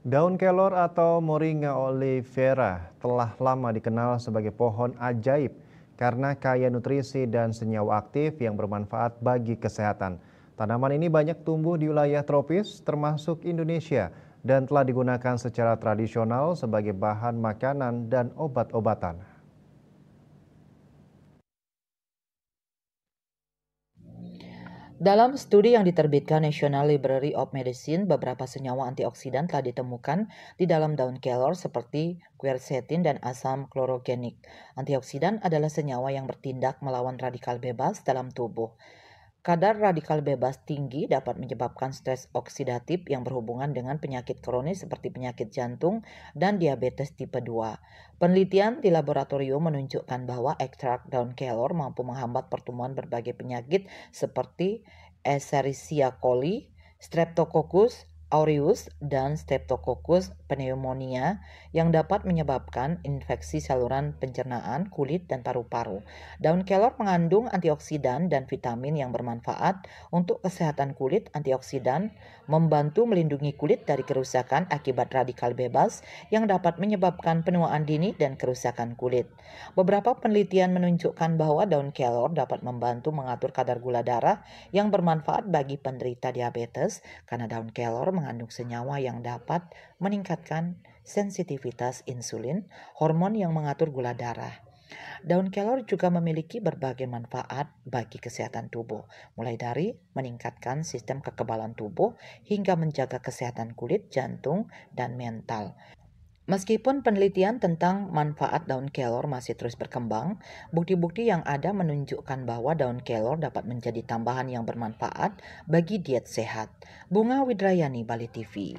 Daun kelor atau Moringa oleifera telah lama dikenal sebagai pohon ajaib karena kaya nutrisi dan senyawa aktif yang bermanfaat bagi kesehatan. Tanaman ini banyak tumbuh di wilayah tropis termasuk Indonesia dan telah digunakan secara tradisional sebagai bahan makanan dan obat-obatan. Dalam studi yang diterbitkan National Library of Medicine, beberapa senyawa antioksidan telah ditemukan di dalam daun kelor seperti quercetin dan asam klorogenik. Antioksidan adalah senyawa yang bertindak melawan radikal bebas dalam tubuh. Kadar radikal bebas tinggi dapat menyebabkan stres oksidatif yang berhubungan dengan penyakit kronis seperti penyakit jantung dan diabetes tipe 2. Penelitian di laboratorium menunjukkan bahwa ekstrak daun kelor mampu menghambat pertumbuhan berbagai penyakit seperti Escherichia coli, Streptococcus aureus, dan Streptococcus pneumonia yang dapat menyebabkan infeksi saluran pencernaan, kulit, dan paru-paru. Daun kelor mengandung antioksidan dan vitamin yang bermanfaat untuk kesehatan kulit. Antioksidan membantu melindungi kulit dari kerusakan akibat radikal bebas yang dapat menyebabkan penuaan dini dan kerusakan kulit. Beberapa penelitian menunjukkan bahwa daun kelor dapat membantu mengatur kadar gula darah yang bermanfaat bagi penderita diabetes karena daun kelor mengandung senyawa yang dapat meningkatkan sensitivitas insulin, hormon yang mengatur gula darah. Daun kelor juga memiliki berbagai manfaat bagi kesehatan tubuh, mulai dari meningkatkan sistem kekebalan tubuh hingga menjaga kesehatan kulit, jantung, dan mental. Meskipun penelitian tentang manfaat daun kelor masih terus berkembang, bukti-bukti yang ada menunjukkan bahwa daun kelor dapat menjadi tambahan yang bermanfaat bagi diet sehat. Bunga Widrayani, Bali TV.